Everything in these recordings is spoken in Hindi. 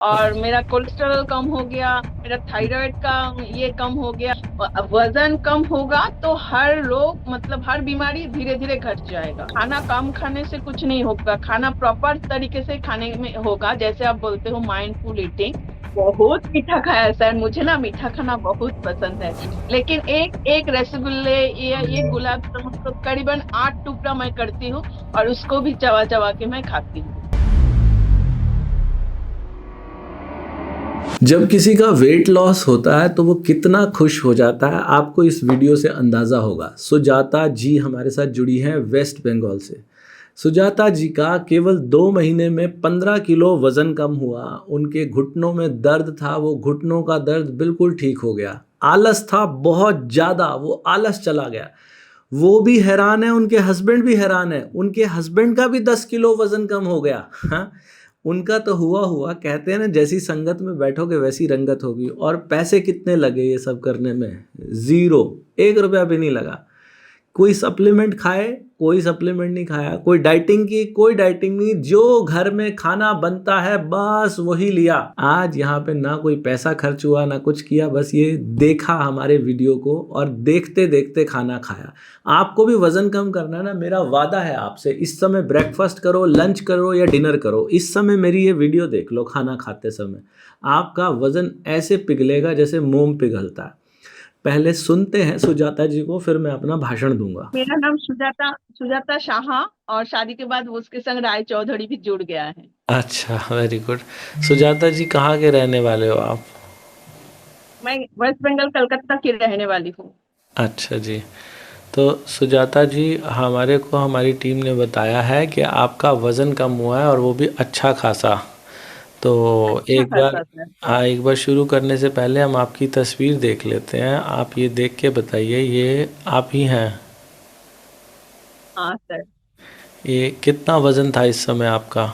और मेरा कोलेस्ट्रॉल कम हो गया, मेरा थायराइड का ये कम हो गया। वजन कम होगा तो हर रोग मतलब हर बीमारी धीरे धीरे घट जाएगा। खाना कम खाने से कुछ नहीं होगा, खाना प्रॉपर तरीके से खाने में होगा। जैसे आप बोलते हो माइंडफुल ईटिंग। बहुत मीठा खाया है सर, मुझे ना मीठा खाना बहुत पसंद है। लेकिन एक एक रसगुल्ले ये गुलाब जामुन तो करीबन 8 टुकड़ा मैं करती हूँ, और उसको भी चबा चबा के मैं खाती हूँ। जब किसी का वेट लॉस होता है तो वो कितना खुश हो जाता है आपको इस वीडियो से अंदाज़ा होगा। सुजाता जी हमारे साथ जुड़ी हैं वेस्ट बंगाल से। सुजाता जी का केवल 2 महीने में 15 किलो वज़न कम हुआ। उनके घुटनों में दर्द था, वो घुटनों का दर्द बिल्कुल ठीक हो गया। आलस था बहुत ज़्यादा, वो आलस चला गया। वो भी हैरान है, उनके हस्बैंड भी हैरान है, उनके हस्बैंड का भी 10 किलो वज़न कम हो गया। हाँ, उनका तो हुआ हुआ, कहते हैं ना जैसी संगत में बैठोगे वैसी रंगत होगी। और पैसे कितने लगे ये सब करने में? ज़ीरो, 1 रुपया भी नहीं लगा। कोई सप्लीमेंट खाए, कोई सप्लीमेंट नहीं खाया, कोई डाइटिंग की, कोई डाइटिंग नहीं, जो घर में खाना बनता है बस वही लिया। आज यहाँ पे ना कोई पैसा खर्च हुआ ना कुछ किया, बस ये देखा हमारे वीडियो को और देखते देखते खाना खाया। आपको भी वजन कम करना है ना, मेरा वादा है आपसे, इस समय ब्रेकफास्ट करो, लंच करो या डिनर करो, इस समय मेरी ये वीडियो देख लो खाना खाते समय। आपका वजन ऐसे पिघलेगा जैसे मोम पिघलता है। पहले सुनते हैं सुजाता जी को, फिर मैं अपना भाषण दूंगा। मेरा नाम सुजाता सुजाता शाह, और शादी के बाद उसके संग राय चौधरी भी जुड़ गया है। अच्छा, वेरी गुड। सुजाता जी कहाँ के रहने वाले हो आप? मैं वेस्ट बंगाल कलकत्ता की रहने वाली हूँ। अच्छा जी। तो सुजाता जी, हमारे को हमारी टीम ने बताया है कि आपका वज़न कम हुआ है और वो भी अच्छा खासा। तो अच्छा एक बार, खासा सर। हाँ, एक बार शुरू करने से पहले हम आपकी तस्वीर देख लेते हैं। आप ये देख के बताइए, ये आप ही हैं? हाँ सर। ये कितना वज़न था इस समय आपका?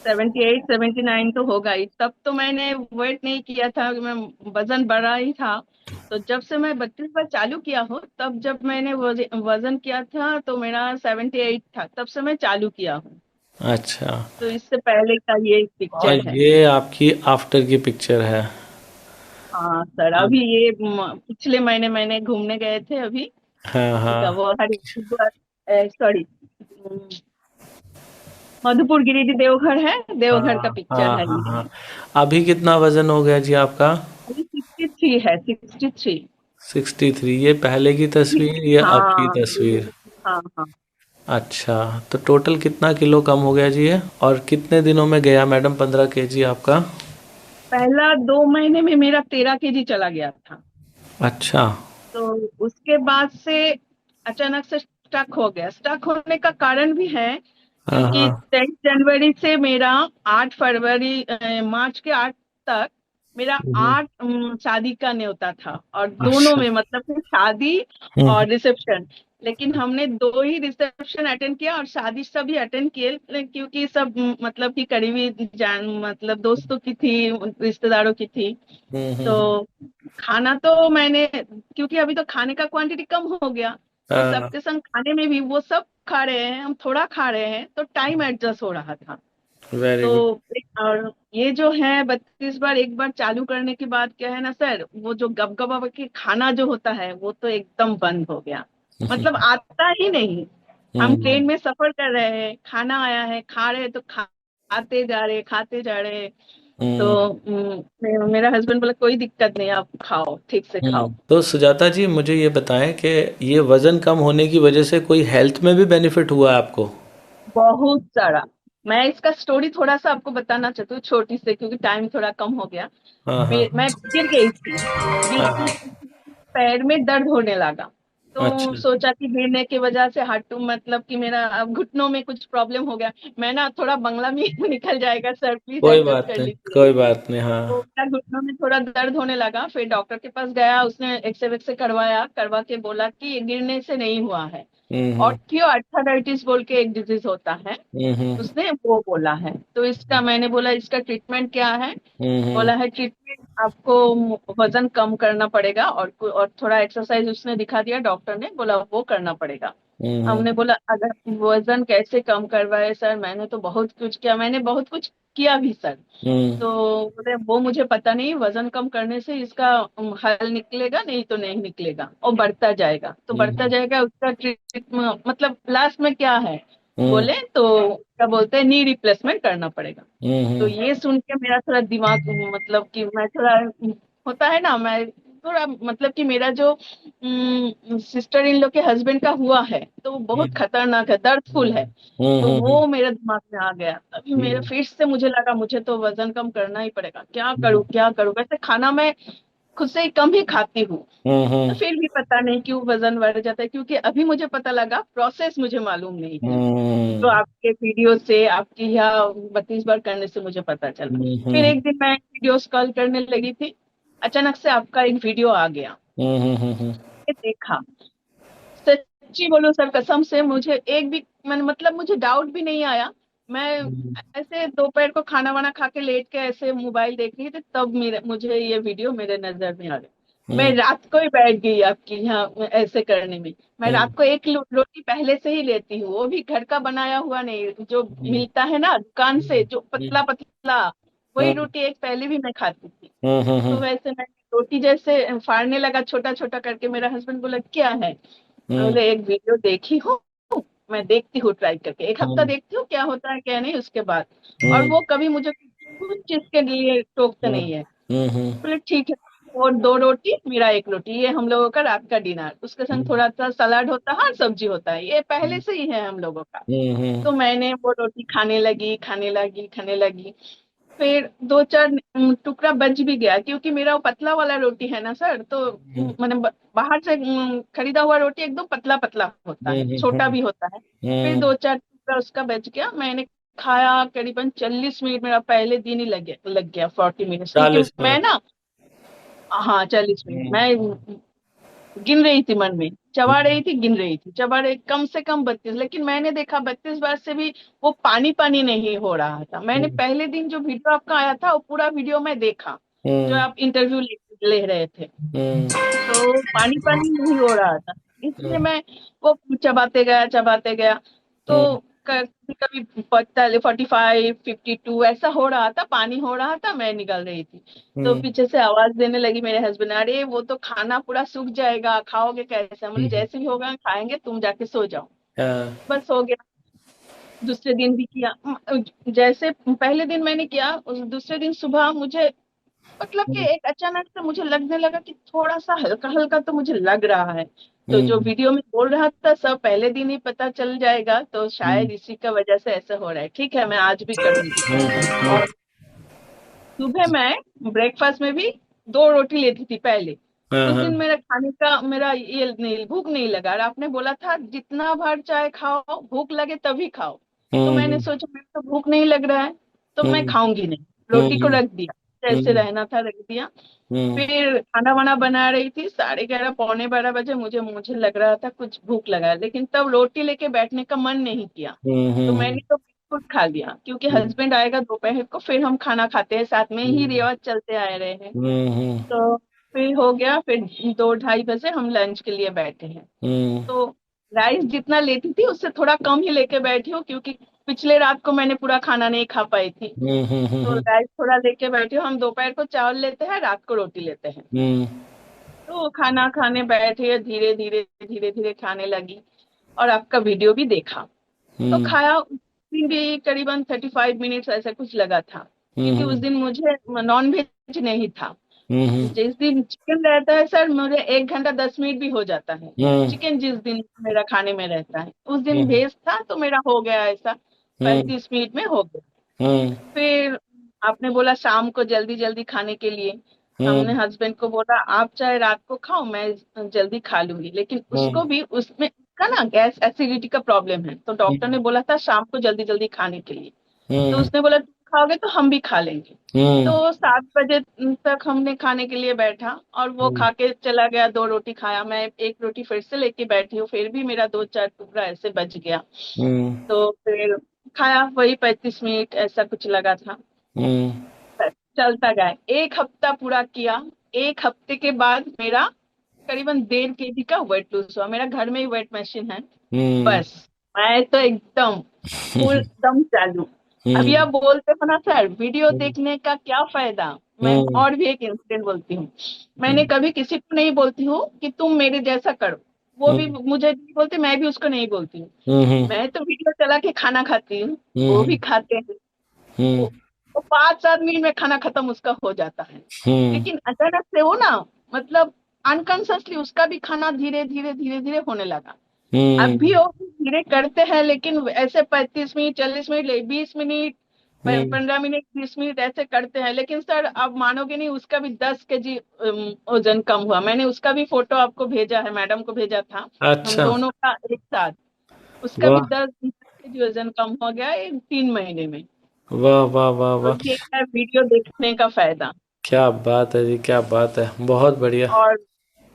78 79 तो होगा ही। तब तो मैंने वेट नहीं किया था, मैं वजन बढ़ा ही था। तो जब से मैं 32 बार चालू किया हूँ, तब जब मैंने वजन किया था तो मेरा 78 था, तब से मैं चालू किया हूँ। अच्छा। तो इससे पहले का ये और पिक्चर है। ये आपकी आफ्टर की पिक्चर है। हाँ सर, अभी ये पिछले महीने मैंने घूमने गए थे अभी। हाँ का हाँ। वो हरिद्वार, सॉरी, मधुपुर गिरिडीह देवघर है, देवघर का हाँ पिक्चर हाँ है हाँ ये। हाँ। अभी कितना वज़न हो गया जी आपका? अभी 63 है, 63। 63। ये पहले की तस्वीर, ये अब की हाँ तस्वीर? हाँ हाँ। अच्छा, तो टोटल कितना किलो कम हो गया जी ये? और कितने दिनों में गया मैडम 15 केजी आपका? पहला 2 महीने में मेरा 13 केजी चला गया था। अच्छा। तो उसके बाद से अचानक से स्टक हो गया। स्टक होने का कारण भी है, हाँ क्योंकि हाँ। 23 जनवरी से मेरा 8 फरवरी, मार्च के 8 तक मेरा हम्म। 8 शादी का न्योता था, और दोनों अच्छा। में मतलब कि शादी हम्म। और रिसेप्शन। लेकिन हमने दो ही रिसेप्शन अटेंड किया, और शादी सभी अटेंड किए, क्योंकि सब मतलब कि करीबी जान मतलब दोस्तों की थी, रिश्तेदारों की थी। हम्म। तो खाना तो मैंने, क्योंकि अभी तो खाने का क्वांटिटी कम हो गया, तो हाँ, सबके संग खाने में भी वो सब खा रहे हैं, हम थोड़ा खा रहे हैं, तो टाइम एडजस्ट हो रहा था। वेरी तो गुड। और ये जो है 32 बार एक बार चालू करने के बाद क्या है ना सर, वो जो गबगबा के खाना जो होता है वो तो एकदम बंद हो गया। मतलब आता ही नहीं। हम हम्म। ट्रेन में सफर कर रहे हैं, खाना आया है, खा रहे हैं, तो खाते जा रहे, खाते जा रहे। तो हम्म। मेरा हस्बैंड बोला कोई दिक्कत नहीं, आप खाओ, ठीक से खाओ। तो सुजाता जी, मुझे ये बताएं कि ये वज़न कम होने की वजह से कोई हेल्थ में भी बेनिफिट हुआ है आपको? बहुत सारा। मैं इसका स्टोरी थोड़ा सा आपको बताना चाहती हूँ, छोटी से, क्योंकि टाइम थोड़ा कम हो गया। हाँ हाँ। मैं गिर गई थी। गिरने हाँ। से पैर में दर्द होने लगा। तो अच्छा। सोचा कि गिरने की वजह से हट्टू मतलब कि मेरा अब घुटनों में कुछ प्रॉब्लम हो गया। मैं ना थोड़ा बंगला में निकल जाएगा सर, प्लीज कोई एडजस्ट बात कर नहीं, लीजिए। कोई बात नहीं, हाँ। तो मेरा घुटनों में थोड़ा दर्द होने लगा, फिर डॉक्टर के पास गया, उसने एक्सरे वेक्सरे करवाया, करवा के बोला कि ये गिरने से नहीं हुआ है। हम्म। ऑस्टियोआर्थराइटिस बोल के एक डिजीज होता है, हम्म। उसने वो बोला है। तो इसका मैंने बोला इसका ट्रीटमेंट क्या है? हम्म। बोला है ट्रीटमेंट आपको वजन कम करना पड़ेगा, और थोड़ा एक्सरसाइज उसने दिखा दिया, डॉक्टर ने बोला वो करना पड़ेगा। हम्म हमने बोला अगर वजन कैसे कम करवाए सर, मैंने तो बहुत कुछ किया, मैंने बहुत कुछ किया भी सर। हम्म तो बोले वो मुझे पता नहीं, वजन कम करने से इसका हल निकलेगा, नहीं तो नहीं निकलेगा, और बढ़ता जाएगा तो बढ़ता हम्म जाएगा, उसका ट्रीटमेंट मतलब लास्ट में क्या है। हम्म बोले तो क्या बोलते हैं, नी रिप्लेसमेंट करना पड़ेगा। तो हम्म ये सुन के मेरा थोड़ा दिमाग, मतलब कि मैं थोड़ा, होता है ना, मैं थोड़ा मतलब कि मेरा जो सिस्टर इन लोग के हस्बैंड का हुआ है तो वो बहुत खतरनाक है, दर्दफुल है। तो हम्म वो मेरे दिमाग में आ गया, तभी मेरे फिर से मुझे लगा मुझे तो वजन कम करना ही पड़ेगा, क्या करूँ क्या करूँ। वैसे खाना मैं खुद से ही कम ही खाती हूँ, तो हम्म फिर भी पता नहीं क्यों वजन बढ़ जाता है, क्योंकि अभी मुझे पता लगा, प्रोसेस मुझे मालूम नहीं है। तो हम्म आपके वीडियो से, आपकी यह 32 बार करने से मुझे पता चला। फिर हम्म एक दिन मैं वीडियो कॉल करने लगी थी, अचानक से आपका एक वीडियो आ गया, हम्म ये देखा। सच्ची बोलो सर, कसम से मुझे एक भी मैंने मतलब मुझे डाउट भी नहीं आया। मैं ऐसे दोपहर को खाना वाना खा के लेट के ऐसे मोबाइल देख रही थी, तब मेरे मुझे ये वीडियो मेरे नजर में आ गया। मैं रात को ही बैठ गई आपकी यहाँ ऐसे करने में। मैं रात को एक रोटी पहले से ही लेती हूँ, वो भी घर का बनाया हुआ नहीं, जो मिलता है ना दुकान से, जो पतला पतला, वही रोटी एक पहले भी मैं खाती थी। तो वैसे मैं रोटी जैसे फाड़ने लगा छोटा छोटा करके, मेरा हस्बैंड बोला क्या है। मैं बोले एक वीडियो देखी हूँ, मैं देखती हूँ ट्राई करके, एक हफ्ता देखती हूँ क्या होता है क्या नहीं, उसके बाद। और वो कभी मुझे कुछ चीज के लिए टोकते नहीं है। बोले ठीक है। और दो रोटी, मेरा एक रोटी, ये हम लोगों का रात का डिनर, उसके संग थोड़ा सा सलाद होता है और सब्जी होता है, ये पहले से ही है हम लोगों का। तो मैंने वो रोटी खाने लगी खाने लगी खाने लगी। फिर दो चार टुकड़ा बच भी गया, क्योंकि मेरा वो पतला वाला रोटी है ना सर, तो मैंने बाहर से खरीदा हुआ रोटी एकदम पतला पतला होता है, छोटा भी होता है। फिर दो चार टुकड़ा उसका बच गया, मैंने खाया। करीबन 40 मिनट मेरा पहले दिन ही लग गया, 40 मिनट्स, क्योंकि 40 मिनट। मैं ना, हाँ 40 मिनट मैं गिन रही थी मन में, चबा रही थी, गिन रही थी, चबा रही, कम से कम 32, लेकिन मैंने देखा 32 बार से भी वो पानी पानी नहीं हो रहा था। मैंने पहले दिन जो वीडियो आपका आया था वो पूरा वीडियो मैं देखा, जो आप इंटरव्यू ले रहे थे, तो पानी पानी नहीं हो रहा था। इसलिए मैं वो चबाते गया। तो कभी कभी 45 52 ऐसा हो रहा था, पानी हो रहा था, मैं निकल रही थी। तो पीछे से आवाज देने लगी मेरे हस्बैंड, अरे वो तो खाना पूरा सूख जाएगा, खाओगे कैसे। बोले जैसे भी होगा खाएंगे, तुम जाके सो जाओ। बस हो गया। दूसरे दिन भी किया, जैसे पहले दिन मैंने किया, उस दूसरे दिन सुबह मुझे मतलब कि एक अचानक से मुझे लगने लगा कि थोड़ा सा हल्का हल्का तो मुझे लग रहा है। तो जो वीडियो में बोल रहा था सब पहले दिन ही पता चल जाएगा, तो शायद इसी का वजह से ऐसा हो रहा है। ठीक है, मैं आज भी करूंगी। और सुबह मैं ब्रेकफास्ट में भी दो रोटी लेती थी पहले। उस दिन मेरा खाने का मेरा ये नहीं, भूख नहीं लगा, और आपने बोला था जितना भर चाहे खाओ, भूख लगे तभी खाओ। तो मैंने सोचा मेरे तो भूख नहीं लग रहा है, तो मैं खाऊंगी नहीं, रोटी को रख दिया, जैसे रहना था रख दिया। फिर खाना वाना बना रही थी, 11:30 12 बजे, मुझे मुझे लग रहा था कुछ भूख लगा है, लेकिन तब रोटी लेके बैठने का मन नहीं किया। तो मैंने तो बिस्कुट खा लिया, क्योंकि हस्बैंड आएगा दोपहर को, फिर हम खाना खाते हैं साथ में, ही रिवाज चलते आ रहे हैं। तो फिर हो गया, फिर 2 2:30 बजे हम लंच के लिए बैठे हैं। तो राइस जितना लेती थी उससे थोड़ा कम ही लेके बैठी हूँ, क्योंकि पिछले रात को मैंने पूरा खाना नहीं खा पाई थी। तो राइस थोड़ा लेके बैठी हूँ, हम दोपहर को चावल लेते हैं, रात को रोटी लेते हैं। तो खाना खाने बैठे, धीरे धीरे धीरे धीरे खाने लगी, और आपका वीडियो भी देखा। तो खाया, उस दिन भी करीबन 35 मिनट्स ऐसा कुछ लगा था, क्योंकि उस दिन मुझे नॉन वेज नहीं था। जिस दिन चिकन रहता है सर, मुझे 1 घंटा 10 मिनट भी हो जाता है। चिकन जिस दिन मेरा खाने में रहता है, उस दिन भेज था, तो मेरा हो गया ऐसा, 35 मिनट में हो गया। फिर आपने बोला शाम को जल्दी जल्दी खाने के लिए। हमने हस्बैंड को बोला आप चाहे रात को खाओ, मैं जल्दी खा लूंगी, लेकिन उसको भी उसमें का ना गैस एसिडिटी का प्रॉब्लम है, तो डॉक्टर ने बोला था शाम को जल्दी जल्दी खाने के लिए। तो उसने बोला तुम खाओगे तो हम भी खा लेंगे। तो 7 बजे तक हमने खाने के लिए बैठा, और वो खा के चला गया, दो रोटी खाया, मैं एक रोटी फिर से लेके बैठी हूँ, फिर भी मेरा दो चार टुकड़ा ऐसे बच गया। तो फिर खाया, वही 35 मिनट ऐसा कुछ लगा था। चलता गया, 1 हफ्ता पूरा किया। 1 हफ्ते के बाद मेरा करीबन 1.5 kg का वेट लूज हुआ। मेरा घर में ही वेट मशीन है। हम्म। बस मैं तो एकदम फुल दम चालू। अभी हम्म। आप बोलते हो ना सर वीडियो देखने का क्या फायदा, मैं हम्म। और भी एक इंसिडेंट बोलती हूँ। मैंने हम्म। कभी किसी को नहीं बोलती हूँ कि तुम मेरे जैसा करो, वो भी हम्म। मुझे नहीं बोलते, मैं भी उसको नहीं बोलती हूँ। हम्म। मैं तो वीडियो चला के खाना खाती हूँ, वो हम्म। भी खाते हैं। हम्म। वो, वो 5-7 मिनट में खाना खत्म उसका हो जाता है। हम्म। लेकिन अचानक से वो ना, मतलब अनकॉन्शियसली उसका भी खाना धीरे धीरे धीरे धीरे होने लगा। अब भी हम्म। वो धीरे करते हैं, लेकिन ऐसे 35 मिनट 40 मिनट 20 मिनट हम्म। 15 मिनट 20 मिनट ऐसे करते हैं। लेकिन सर आप मानोगे नहीं, उसका भी 10 kg वजन कम हुआ। मैंने उसका भी फोटो आपको भेजा है, मैडम को भेजा था, हम अच्छा। दोनों का एक साथ। उसका भी वाह 10 kg वजन कम हो गया 3 महीने में। वाह वाह वाह तो वाह। ये है वीडियो देखने का फायदा। क्या बात है जी, क्या बात है, बहुत बढ़िया। और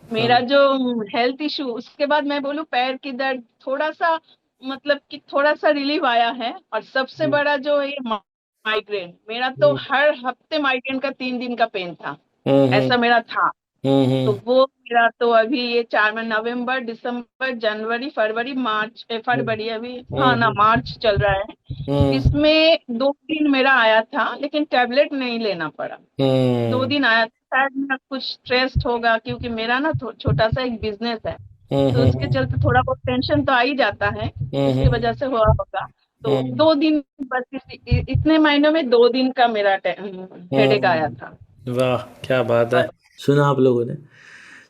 मेरा हाँ। जो हेल्थ इशू, उसके बाद मैं बोलूं पैर की दर्द थोड़ा सा, मतलब कि थोड़ा सा रिलीव आया है। और सबसे हम्म। बड़ा जो ये माइग्रेन, मेरा तो हम्म। हर हफ्ते माइग्रेन का 3 दिन का पेन था, हम्म। ऐसा मेरा था। तो हम्म। वो मेरा तो अभी ये 4 में नवंबर दिसंबर जनवरी फरवरी मार्च हम्म। फरवरी अभी, हाँ ना हम्म। मार्च चल रहा है। हम्म। इसमें 2 दिन मेरा आया था, लेकिन टैबलेट नहीं लेना पड़ा। दो हम्म। दिन आया था, शायद मेरा कुछ स्ट्रेस होगा, क्योंकि मेरा ना छोटा सा एक बिजनेस है। तो उसके हम्म। चलते थोड़ा बहुत टेंशन तो आ ही जाता है, इसकी हम्म। वजह से हुआ होगा। तो हम्म। 2 दिन बस, इतने महीनों में 2 दिन का मेरा हेडेक आया था वाह क्या बात है। बस। सुना आप लोगों ने,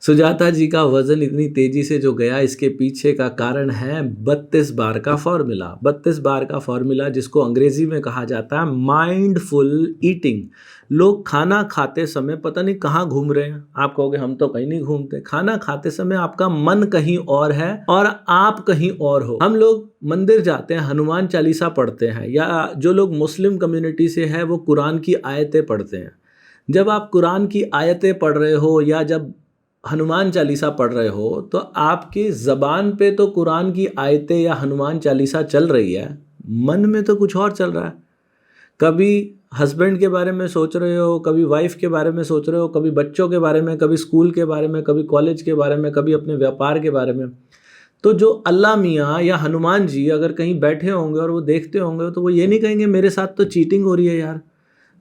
सुजाता जी का वजन इतनी तेजी से जो गया, इसके पीछे का कारण है 32 बार का फॉर्मूला। 32 बार का फॉर्मूला जिसको अंग्रेजी में कहा जाता है माइंडफुल ईटिंग। लोग खाना खाते समय पता नहीं कहाँ घूम रहे हैं। आप कहोगे हम तो कहीं नहीं घूमते। खाना खाते समय आपका मन कहीं और है और आप कहीं और हो। हम लोग मंदिर जाते हैं, हनुमान चालीसा पढ़ते हैं, या जो लोग मुस्लिम कम्युनिटी से है वो कुरान की आयतें पढ़ते हैं। जब आप कुरान की आयतें पढ़ रहे हो या जब हनुमान चालीसा पढ़ रहे हो, तो आपकी ज़बान पे तो कुरान की आयतें या हनुमान चालीसा चल रही है, मन में तो कुछ और चल रहा है। कभी हस्बैंड के बारे में सोच रहे हो, कभी वाइफ के बारे में सोच रहे हो, कभी बच्चों के बारे में, कभी स्कूल के बारे में, कभी कॉलेज के बारे में, कभी अपने व्यापार के बारे में। तो जो अल्लाह मियाँ या हनुमान जी अगर कहीं बैठे होंगे और वो देखते होंगे, तो वो ये नहीं कहेंगे मेरे साथ तो चीटिंग हो रही है यार।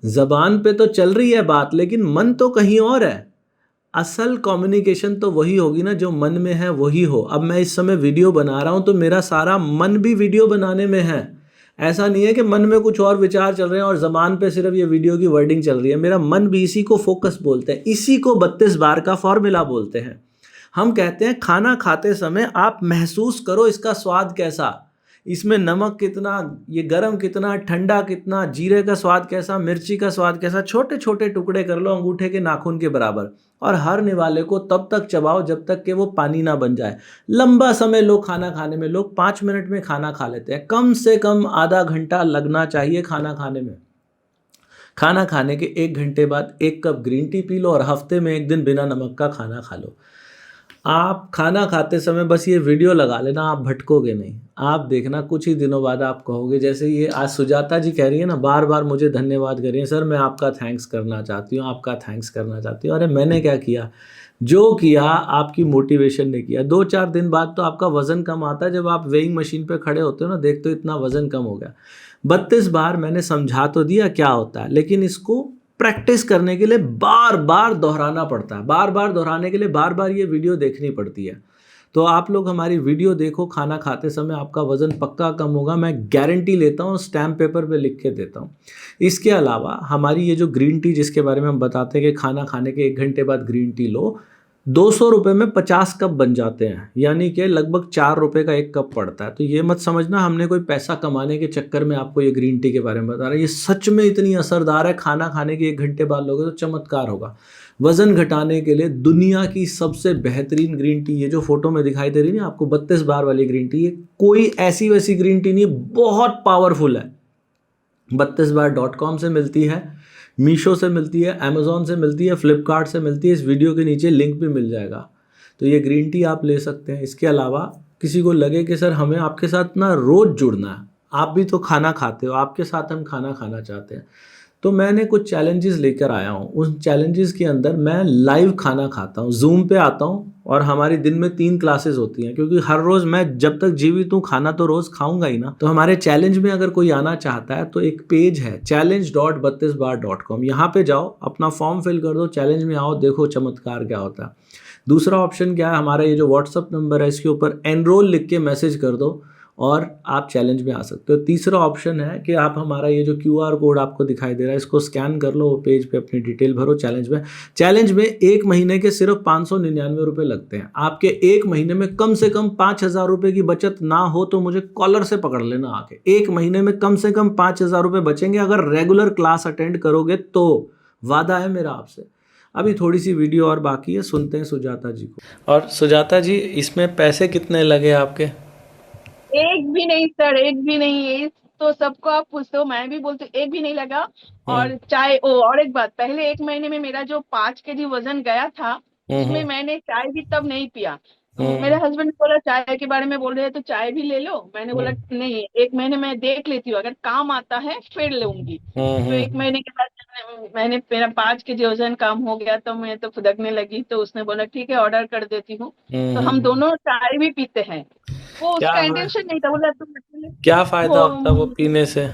ज़बान पे तो चल रही है बात, लेकिन मन तो कहीं और है। असल कम्युनिकेशन तो वही होगी ना जो मन में है वही हो। अब मैं इस समय वीडियो बना रहा हूँ तो मेरा सारा मन भी वीडियो बनाने में है। ऐसा नहीं है कि मन में कुछ और विचार चल रहे हैं और ज़बान पे सिर्फ ये वीडियो की वर्डिंग चल रही है। मेरा मन भी इसी को फोकस बोलते हैं, इसी को 32 बार का फॉर्मूला बोलते हैं। हम कहते हैं खाना खाते समय आप महसूस करो इसका स्वाद कैसा, इसमें नमक कितना, ये गरम कितना, ठंडा कितना, जीरे का स्वाद कैसा, मिर्ची का स्वाद कैसा। छोटे छोटे टुकड़े कर लो अंगूठे के नाखून के बराबर, और हर निवाले को तब तक चबाओ जब तक कि वो पानी ना बन जाए। लंबा समय लोग खाना खाने में, लोग 5 मिनट में खाना खा लेते हैं। कम से कम आधा घंटा लगना चाहिए खाना खाने में। खाना खाने के 1 घंटे बाद 1 cup green tea P low और हफ्ते में 1 दिन बिना नमक का खाना खा लो। आप खाना खाते समय बस ये वीडियो लगा लेना, आप भटकोगे नहीं। आप देखना कुछ ही दिनों बाद आप कहोगे, जैसे ये आज सुजाता जी कह रही है ना, बार बार मुझे धन्यवाद कर रही है, सर मैं आपका थैंक्स करना चाहती हूँ, आपका थैंक्स करना चाहती हूँ। अरे मैंने क्या किया, जो किया आपकी मोटिवेशन ने किया। 2-4 दिन बाद तो आपका वज़न कम आता है। जब आप वेइंग मशीन पे खड़े होते हो ना, देखते हो इतना वज़न कम हो गया। 32 बार मैंने समझा तो दिया क्या होता है, लेकिन इसको प्रैक्टिस करने के लिए बार बार दोहराना पड़ता है। बार बार दोहराने के लिए बार बार ये वीडियो देखनी पड़ती है। तो आप लोग हमारी वीडियो देखो, खाना खाते समय आपका वज़न पक्का कम होगा, मैं गारंटी लेता हूँ, स्टैम्प पेपर पे लिख के देता हूँ। इसके अलावा हमारी ये जो ग्रीन टी जिसके बारे में हम बताते हैं कि खाना खाने के 1 घंटे बाद ग्रीन टी लो, 200 रुपये में 50 कप बन जाते हैं, यानी कि लगभग 4 रुपये का 1 कप पड़ता है। तो ये मत समझना हमने कोई पैसा कमाने के चक्कर में आपको ये ग्रीन टी के बारे में बता रहे हैं। ये सच में इतनी असरदार है। खाना खाने के 1 घंटे बाद लोगे तो चमत्कार होगा। वज़न घटाने के लिए दुनिया की सबसे बेहतरीन ग्रीन टी, ये जो फोटो में दिखाई दे रही है ना आपको 32 बार वाली ग्रीन टी, ये कोई ऐसी वैसी ग्रीन टी नहीं है, बहुत पावरफुल है। 32bar.com से मिलती है, मीशो से मिलती है, अमेज़ॉन से मिलती है, फ्लिपकार्ट से मिलती है। इस वीडियो के नीचे लिंक भी मिल जाएगा। तो ये ग्रीन टी आप ले सकते हैं। इसके अलावा किसी को लगे कि सर हमें आपके साथ ना रोज़ जुड़ना है, आप भी तो खाना खाते हो, आपके साथ हम खाना खाना चाहते हैं, तो मैंने कुछ चैलेंजेस लेकर आया हूँ। उन चैलेंजेस के अंदर मैं लाइव खाना खाता हूँ, जूम पे आता हूँ और हमारी दिन में 3 क्लासेस होती हैं, क्योंकि हर रोज़ मैं जब तक जीवित हूँ खाना तो रोज़ खाऊंगा ही ना। तो हमारे चैलेंज में अगर कोई आना चाहता है तो एक पेज है challenge.32bar.com, यहाँ पे जाओ, अपना फॉर्म फिल कर दो, चैलेंज में आओ, देखो चमत्कार क्या होता है। दूसरा ऑप्शन क्या है, हमारा ये जो व्हाट्सअप नंबर है इसके ऊपर एनरोल लिख के मैसेज कर दो और आप चैलेंज में आ सकते हो। तीसरा ऑप्शन है कि आप हमारा ये जो क्यूआर कोड आपको दिखाई दे रहा है इसको स्कैन कर लो, वो पेज पे अपनी डिटेल भरो चैलेंज में 1 महीने के सिर्फ 599 रुपये लगते हैं। आपके 1 महीने में कम से कम 5,000 रुपये की बचत ना हो तो मुझे कॉलर से पकड़ लेना आके। 1 महीने में कम से कम 5,000 रुपये बचेंगे अगर रेगुलर क्लास अटेंड करोगे तो, वादा है मेरा आपसे। अभी थोड़ी सी वीडियो और बाकी है, सुनते हैं सुजाता जी को। और सुजाता जी, इसमें पैसे कितने लगे आपके? एक भी नहीं सर, एक भी नहीं है। तो सबको आप पूछते हो, मैं भी बोलती हूँ, एक भी नहीं लगा। हम्म और चाय, ओ और एक बात, पहले 1 महीने में मेरा जो 5 kg वजन गया था, उसमें हम्म मैंने चाय भी तब नहीं पिया। मेरे हम्म हस्बैंड ने बोला चाय के बारे में बोल रहे हैं तो चाय भी ले लो। मैंने बोला हम्म नहीं, 1 महीने में देख लेती हूँ, अगर काम आता है फिर लूंगी। तो एक हम्म महीने के बाद मैंने मेरा 5 kg वजन कम हो गया तो मैं तो फुदकने लगी, तो उसने बोला ठीक है ऑर्डर कर देती हूँ। तो हम हम्म। दोनों चाय भी पीते हैं। वो क्या उसका इंटेंशन नहीं था, बोला तुम अकेले। क्या फायदा वो होता है वो पीने से?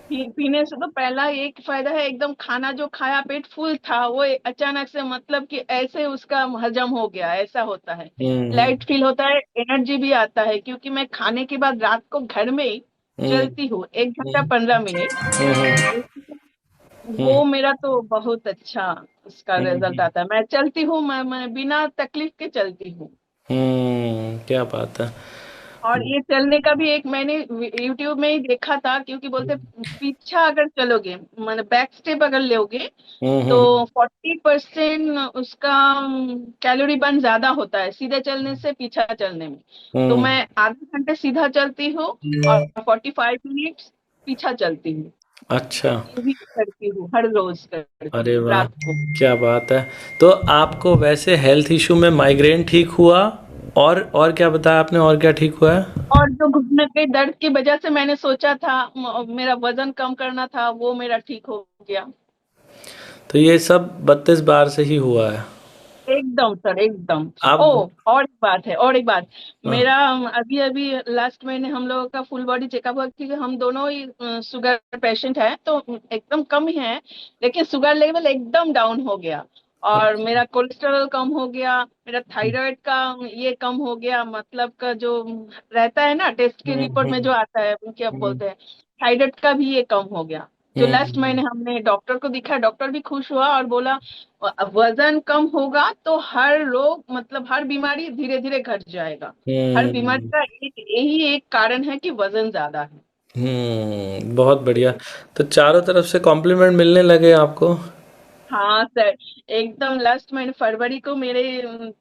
पीने से तो पहला एक फायदा है, एकदम खाना जो खाया पेट फुल था वो अचानक से मतलब कि ऐसे उसका हजम हो गया, ऐसा होता है। हम्म लाइट फील होता है, एनर्जी भी आता है, क्योंकि मैं खाने के बाद रात को घर में ही हम्म चलती हूँ 1 घंटा हम्म 15 मिनट। हम्म वो मेरा तो बहुत अच्छा उसका रिजल्ट हम्म आता है। मैं चलती हूँ, मैं बिना तकलीफ के चलती हूँ। क्या बात है। और ये चलने का भी एक मैंने यूट्यूब में ही देखा था, क्योंकि बोलते पीछा अगर चलोगे, मतलब बैक स्टेप अगर लोगे तो हम्म 40% उसका कैलोरी बर्न ज्यादा होता है सीधे चलने से पीछा चलने में। तो हम्म मैं आधे घंटे सीधा चलती हूँ और 45 मिनट्स पीछा चलती हूँ। अच्छा। ये भी करती हूँ, हर रोज करती अरे हूँ वाह, रात को। क्या बात है। तो आपको वैसे हेल्थ इशू में माइग्रेन ठीक हुआ? और क्या बताया आपने, और क्या ठीक हुआ है? और जो घुटने के दर्द की वजह से मैंने सोचा था मेरा वजन कम करना था, वो मेरा ठीक हो गया। तो ये सब 32 बार से ही हुआ है? एकदम सर, एकदम। ओ, आप और एक बात है, और एक बात। हाँ, मेरा अभी अभी लास्ट महीने हम लोगों का फुल बॉडी चेकअप हुआ, क्योंकि हम दोनों ही शुगर पेशेंट हैं, तो एकदम कम ही है, लेकिन शुगर लेवल एकदम डाउन हो गया। और मेरा कोलेस्ट्रॉल कम हो गया, मेरा थायराइड का ये कम हो गया, मतलब का जो रहता है ना टेस्ट के रिपोर्ट में जो हम्म आता है क्या हम्म बोलते हैं, थायराइड का भी ये कम हो गया। जो लास्ट हम्म महीने हमने डॉक्टर को दिखा, डॉक्टर भी खुश हुआ और बोला वजन कम होगा तो हर रोग, मतलब हर बीमारी धीरे धीरे घट जाएगा। हर बीमारी हम्म का एक यही एक कारण है कि वजन ज्यादा है। बहुत बढ़िया। तो चारों तरफ से कॉम्प्लीमेंट मिलने लगे आपको? हाँ सर, एकदम लास्ट महीने फरवरी को मेरे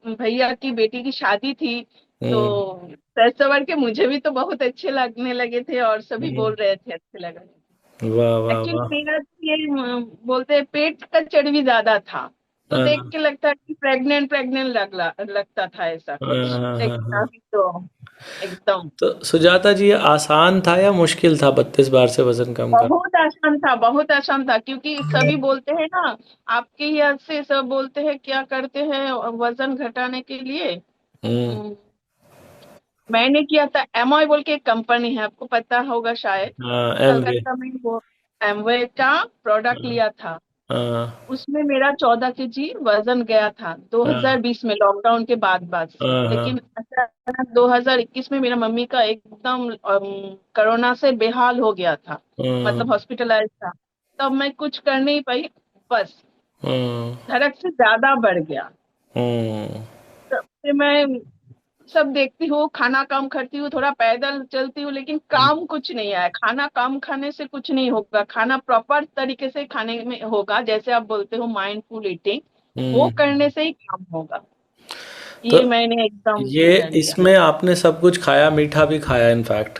भैया की बेटी की शादी थी। तो हम्म सर सवर के मुझे भी तो बहुत अच्छे लगने लगे थे और सभी हम्म, बोल रहे थे अच्छे लग रहे वाह थे। वाह एक्चुअली वाह। मेरा तो ये बोलते हैं पेट का चर्बी ज्यादा था, तो हाँ देख के लगता है कि प्रेग्नेंट प्रेग्नेंट लगता था ऐसा कुछ, लेकिन हाँ। अभी तो एकदम तो सुजाता जी, ये आसान था या मुश्किल था 32 बार से वजन कम कर? बहुत आसान था, बहुत आसान था, क्योंकि सभी बोलते हैं ना, आपके ही याद से सब बोलते हैं क्या करते हैं वजन घटाने के लिए। हम्म हम्म, मैंने किया था, एमॉय बोल के एक कंपनी है, आपको पता होगा शायद। हाँ, एमवे। कलकत्ता में वो एमवे का प्रोडक्ट लिया था। हाँ उसमें मेरा 14 kg वजन गया था हाँ 2020 में, लॉकडाउन के बाद से। हाँ लेकिन हाँ, अचानक 2021 में मेरा मम्मी का एकदम कोरोना से बेहाल हो गया था, हम्म मतलब हॉस्पिटलाइज था। तब मैं कुछ कर नहीं पाई, बस हम्म धड़क से ज्यादा बढ़ गया। हम्म तब से मैं सब देखती हूँ, खाना कम खाती हूँ, थोड़ा पैदल चलती हूँ, लेकिन काम कुछ नहीं आया। खाना कम खाने से कुछ नहीं होगा, खाना प्रॉपर तरीके से खाने में होगा, जैसे आप बोलते हो माइंडफुल ईटिंग, वो हम्म। करने से ही काम होगा। तो ये मैंने एकदम ये कर लिया। इसमें आपने सब कुछ खाया, मीठा भी खाया इनफैक्ट?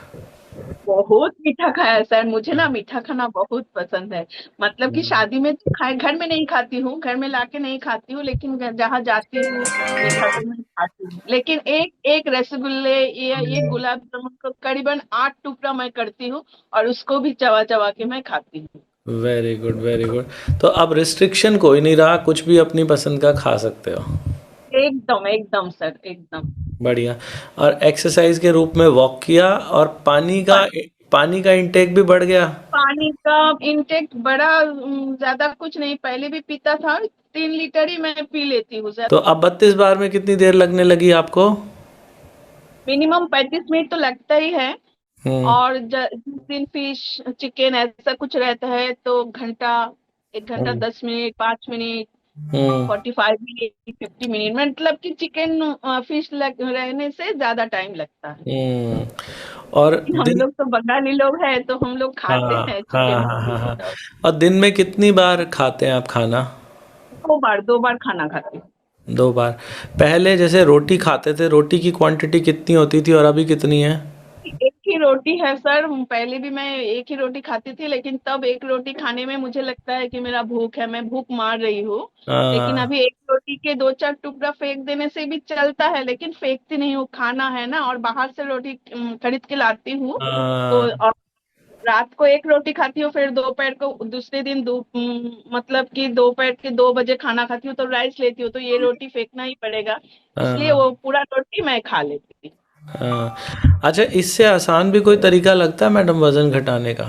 बहुत मीठा खाया सर, मुझे ना मीठा खाना बहुत पसंद है। मतलब कि हम्म शादी में तो खाए, घर में नहीं खाती हूँ, घर में लाके नहीं खाती हूँ, लेकिन जहाँ जाती हूँ मीठा तो मैं खाती हूँ। लेकिन एक एक रसगुल्ले, ये गुलाब जामुन को करीबन 8 टुकड़ा मैं करती हूँ, और उसको भी चबा चबा के मैं खाती हूँ। Very good, very good. तो अब रिस्ट्रिक्शन कोई नहीं रहा, कुछ भी अपनी पसंद का खा सकते हो। एकदम एकदम सर, एकदम। बढ़िया। और एक्सरसाइज के रूप में वॉक किया, और पानी का इंटेक भी बढ़ गया। पानी का इनटेक बड़ा, ज्यादा कुछ नहीं, पहले भी पीता था, 3 लीटर ही मैं पी लेती हूँ। तो अब 32 बार में कितनी देर लगने लगी आपको? मिनिमम 35 मिनट तो लगता ही है। हम्म। और जिस दिन फिश चिकन ऐसा कुछ रहता है तो घंटा, 1 घंटा हम्म। 10 मिनट, 5 मिनट, हम्म। 45 मिनट, 50 मिनट, मतलब कि चिकन फिश रहने से ज्यादा टाइम लगता है। हम्म। और हम दिन लोग तो बंगाली लोग हैं तो हम लोग हाँ, खाते हैं हाँ, चिकन हाँ, हाँ, हाँ। फिश। और दिन में कितनी बार खाते हैं आप खाना? 2 बार खाना खाते हैं। 2 बार। पहले जैसे रोटी खाते थे, रोटी की क्वांटिटी कितनी होती थी और अभी कितनी है? एक ही रोटी है सर, पहले भी मैं एक ही रोटी खाती थी, लेकिन तब एक रोटी खाने में मुझे लगता है कि मेरा भूख है, मैं भूख मार रही हूँ। लेकिन हाँ, अभी एक रोटी के 2-4 टुकड़ा फेंक देने से भी चलता है, लेकिन फेंकती नहीं हूँ, खाना है ना। और बाहर से रोटी खरीद के लाती हूँ। तो हाँ, और रात को एक रोटी खाती हूँ, फिर दोपहर को दूसरे दिन मतलब कि दोपहर के 2 बजे खाना खाती हूँ तो राइस लेती हूँ, तो ये रोटी फेंकना ही पड़ेगा। इसलिए हाँ, वो पूरा रोटी मैं खा लेती हूँ। हाँ। अच्छा, इससे आसान भी कोई तरीका लगता है मैडम वजन घटाने का?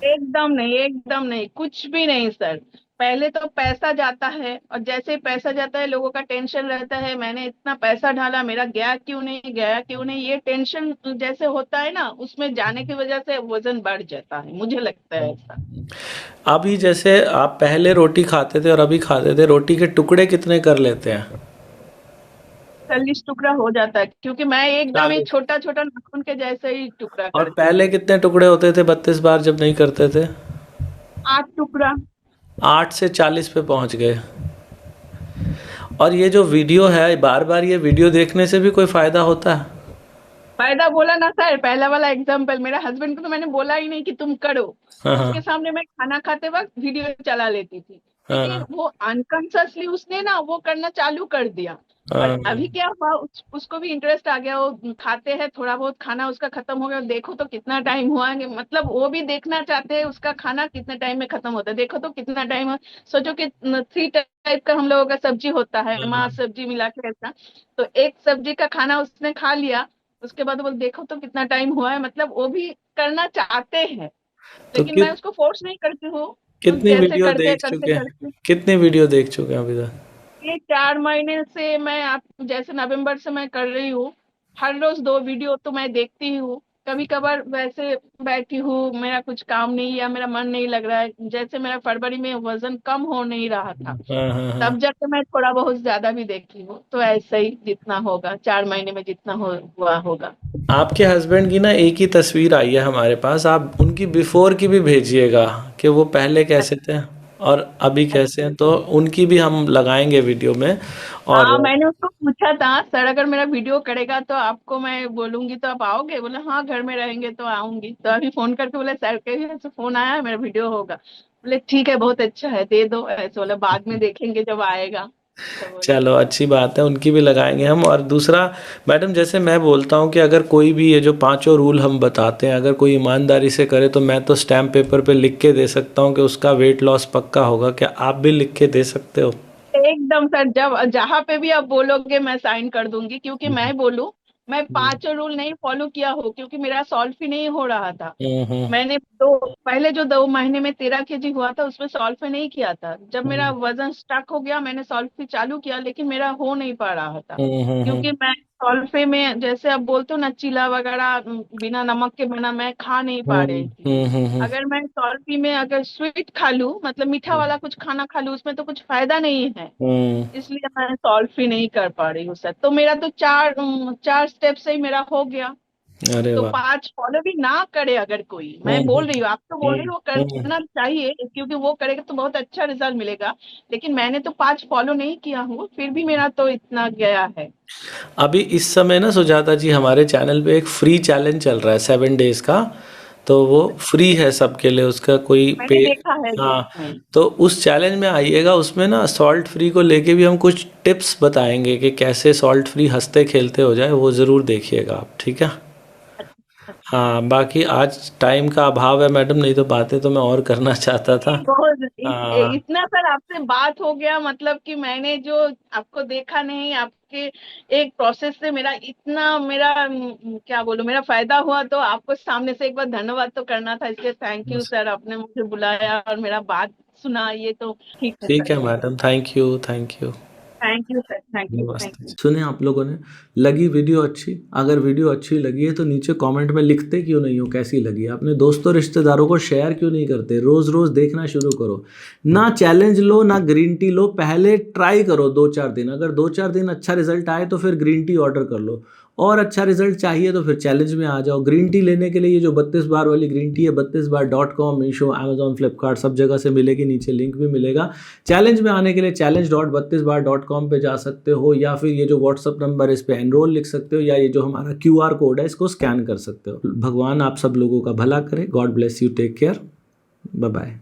एकदम नहीं, एकदम नहीं, कुछ भी नहीं सर। पहले तो पैसा जाता है, और जैसे ही पैसा जाता है लोगों का टेंशन रहता है, मैंने इतना पैसा ढाला, मेरा गया क्यों नहीं, गया क्यों नहीं, ये टेंशन जैसे होता है ना, उसमें जाने की वजह से वजन बढ़ जाता है, मुझे लगता है ऐसा। अभी जैसे आप पहले रोटी खाते थे और अभी खाते थे, रोटी के टुकड़े कितने कर लेते हैं? 40 टुकड़ा हो जाता है, क्योंकि मैं एकदम ही 40। छोटा छोटा नाखून के जैसे ही टुकड़ा और करती पहले हूँ। कितने टुकड़े होते थे 32 बार जब नहीं करते थे? 8 टुकड़ा। 8 से 40 पे पहुंच गए। और ये जो वीडियो है, बार बार ये वीडियो देखने से भी कोई फायदा होता है? फायदा बोला ना सर, पहला वाला एग्जाम्पल, मेरा हस्बैंड को तो मैंने बोला ही नहीं कि तुम करो। हाँ, उसके हाँ, सामने मैं खाना खाते वक्त वीडियो चला लेती थी। लेकिन हाँ, वो अनकॉन्शियसली उसने ना वो करना चालू कर दिया। और हाँ, अभी क्या हुआ, उसको भी इंटरेस्ट आ गया, वो खाते हैं, थोड़ा बहुत खाना उसका खत्म हो गया, देखो तो कितना टाइम हुआ है, मतलब वो भी देखना चाहते हैं उसका खाना कितने टाइम में खत्म होता है, देखो तो कितना टाइम है। सोचो कि 3 टाइप का हम लोगों का सब्जी होता है, माँ हाँ। सब्जी मिला के ऐसा। तो एक सब्जी का खाना उसने खा लिया, उसके बाद बोल देखो तो कितना टाइम हुआ है, मतलब वो भी करना चाहते हैं। तो लेकिन मैं उसको फोर्स नहीं करती हूँ। कितनी जैसे वीडियो करते देख करते चुके हैं? करते कितनी वीडियो देख चुके हैं अभी तक? ये 4 महीने से मैं, आप जैसे नवंबर से मैं कर रही हूँ। हर रोज 2 वीडियो तो मैं देखती ही हूँ। कभी कभार वैसे बैठी हूँ, मेरा कुछ काम नहीं या मेरा मन नहीं लग रहा है, जैसे मेरा फरवरी में वजन कम हो नहीं रहा था, हाँ, हाँ, हाँ। तब जाके मैं थोड़ा बहुत ज्यादा भी देखी हूँ, तो ऐसा ही जितना होगा 4 महीने में जितना हुआ होगा। आपके हस्बैंड की ना एक ही तस्वीर आई है हमारे पास, आप उनकी बिफोर की भी भेजिएगा कि वो पहले कैसे थे और अभी कैसे अच्छा। हैं, तो उनकी भी हम लगाएंगे वीडियो में। और हाँ, मैंने उसको पूछा था, सर अगर मेरा वीडियो करेगा तो आपको मैं बोलूंगी तो आप आओगे, बोले हाँ घर में रहेंगे तो आऊंगी, तो अभी फोन करके बोले सर के यहाँ से फोन आया है, मेरा वीडियो होगा। बोले ठीक है, बहुत अच्छा है, दे दो, ऐसे बोले बाद में देखेंगे जब आएगा। तो बोले चलो, अच्छी बात है, उनकी भी लगाएंगे हम। और दूसरा, मैडम जैसे मैं बोलता हूँ कि अगर कोई भी ये जो पांचों रूल हम बताते हैं, अगर कोई ईमानदारी से करे तो मैं तो स्टैम्प पेपर पे लिख के दे सकता हूँ कि उसका वेट लॉस पक्का होगा। क्या आप भी लिख के दे सकते हो? एकदम सर, जब जहाँ पे भी आप बोलोगे मैं साइन कर दूंगी, क्योंकि मैं बोलूं, मैं हम्म, 5 रूल नहीं फॉलो किया हो, क्योंकि मेरा सॉल्व ही नहीं हो रहा था। हम्म, मैंने दो पहले जो 2 महीने में 13 kg हुआ था उसमें सॉल्व नहीं किया था, जब मेरा हम्म, वजन स्टक हो गया मैंने सॉल्व चालू किया, लेकिन मेरा हो नहीं पा रहा था। हम्म, क्योंकि मैं सॉल्फे में जैसे आप बोलते हो ना, चीला वगैरह बिना नमक के बना मैं खा नहीं पा हम्म, रही थी। हम्म, अगर मैं सॉल्फी में अगर स्वीट खा लूं, मतलब मीठा हम्म, वाला कुछ खाना खा लूं, उसमें तो कुछ फायदा नहीं है। हम्म। इसलिए मैं सॉल्व ही नहीं कर पा रही हूँ सर, तो मेरा तो चार स्टेप से ही मेरा हो गया। अरे तो वाह। 5 फॉलो भी ना करे अगर कोई, मैं हम्म, बोल रही हूँ, आप तो बोल रही हो हम्म। करना चाहिए, क्योंकि वो करेगा तो बहुत अच्छा रिजल्ट मिलेगा। लेकिन मैंने तो 5 फॉलो नहीं किया हूँ, फिर भी मेरा तो इतना गया है। अभी इस समय ना सुजाता जी, हमारे चैनल पे एक फ्री चैलेंज चल रहा है 7 डेज का। तो वो फ्री है सबके लिए, उसका कोई पे। मैंने देखा है ग्रुप हाँ। में। तो उस चैलेंज में आइएगा, उसमें ना सॉल्ट फ्री को लेके भी हम कुछ टिप्स बताएंगे कि कैसे सॉल्ट फ्री हंसते खेलते हो जाए, वो ज़रूर देखिएगा आप, ठीक है? हाँ, बाकी आज टाइम का अभाव है मैडम, नहीं तो बातें तो मैं और करना चाहता था। बहुत हाँ, इतना सर आपसे बात हो गया, मतलब कि मैंने जो आपको देखा नहीं, आपके एक प्रोसेस से मेरा इतना मेरा क्या बोलूं, मेरा फायदा हुआ, तो आपको सामने से एक बार धन्यवाद तो करना था, इसलिए थैंक यू सर, आपने मुझे बुलाया और मेरा बात सुना, ये तो ठीक है ठीक सर। है madam, thank you, thank you. Thank you sir, thank you, thank नमस्ते। यू। सुने आप लोगों ने, लगी वीडियो अच्छी? अगर वीडियो अच्छी लगी है तो नीचे कमेंट में लिखते क्यों नहीं हो कैसी लगी? अपने दोस्तों रिश्तेदारों को शेयर क्यों नहीं करते? रोज रोज देखना शुरू करो। ना चैलेंज लो ना ग्रीन टी लो, पहले ट्राई करो 2-4 दिन। अगर 2-4 दिन अच्छा रिजल्ट आए तो फिर ग्रीन टी ऑर्डर कर लो, और अच्छा रिजल्ट चाहिए तो फिर चैलेंज में आ जाओ। ग्रीन टी लेने के लिए ये जो 32 बार वाली ग्रीन टी है, 32बार.com, मीशो, अमेजॉन, फ्लिपकार्ट सब जगह से मिलेगी, नीचे लिंक भी मिलेगा। चैलेंज में आने के लिए challenge.32bar.com पे जा सकते हो, या फिर ये जो व्हाट्सअप नंबर है इस पे एनरोल लिख सकते हो, या ये जो हमारा QR कोड है इसको स्कैन कर सकते हो। भगवान आप सब लोगों का भला करे। God bless you, take care, bye bye.